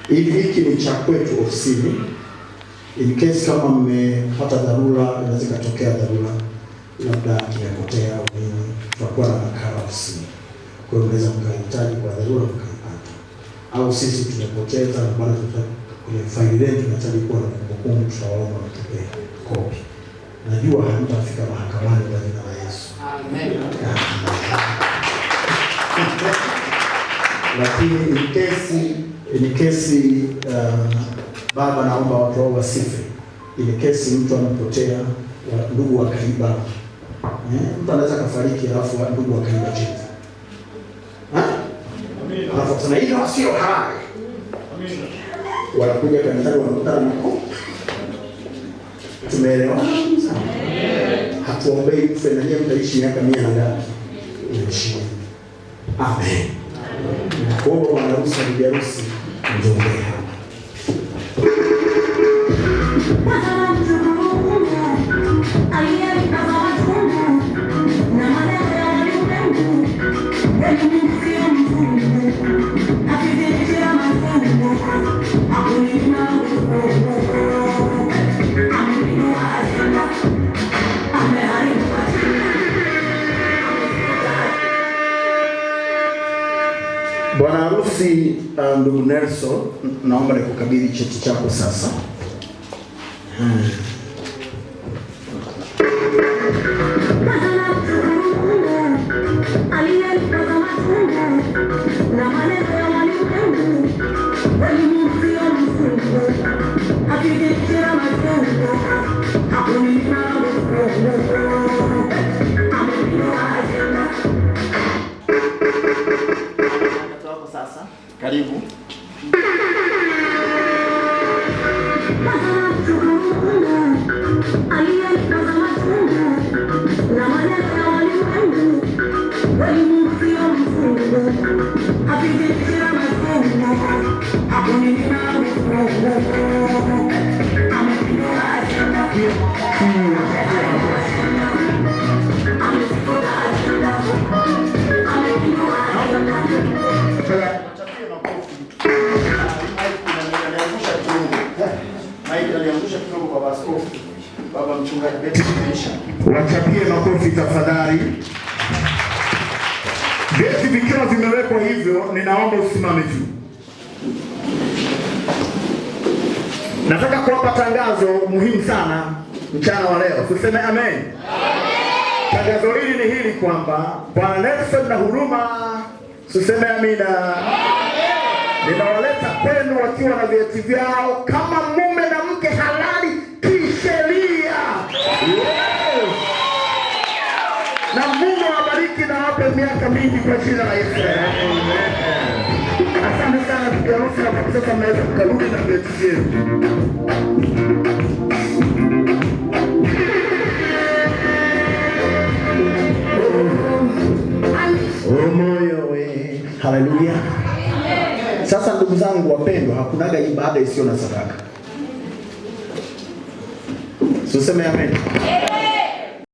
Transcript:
Hiki ni cha kwetu ofisini. In case kama mmepata dharura, inaweza kutokea dharura, labda kimepotea au nini, tutakuwa na nakala ofisini. Kwa hiyo mnaweza mkahitaji kwa dharura mkaipata. Au sisi tumepoteza na bado kwenye faili letu tunahitaji kuwa na kumbukumbu, tutawaomba mtupe kopi. Najua hamtafika mahakamani kwa jina la Yesu. Amen. Lakini in case baba naomba watu wao wasife. In case mtu anapotea, ndugu wakaiba. Mtu anaweza kufariki alafu ndugu wakaiba cheti. Alafu sana hilo sio hai. Wanakuja kanisani wanakutana nako. Tumeelewa? Hatuombei kufa na nyinyi mtaishi miaka 100 na ngapi? Imeisha. Amen. Kuomba bwana harusi na bibi harusi ndio hapa. Bwana harusi, ndugu Nelson, naomba nikukabidhi cheti chako sasa. Karibu. Baba mchungaji Betty Kisha. Wachapie makofi tafadhali. Vyeti vikiwa vimewekwa hivyo, ninaomba usimame juu. Nataka kuwapa tangazo muhimu sana mchana wa leo. Tuseme amen. Amen. Tangazo hili ni hili kwamba Bwana Nelson na Huruma, tuseme amina. Amen. Ninawaleta kwenu wakiwa na vyeti vyao kama mume na mke halali kisheria. Yes. Na Mungu awabariki na wape miaka mingi kwa jina la Yesu. Asante sana tukiarusi na kwa sasa mnaweza kukarudi na vyeti vyenu. Moyo we. Haleluya. Sasa ndugu zangu wapendwa, hakunaga ibada isiyo na sadaka. Tuseme amen.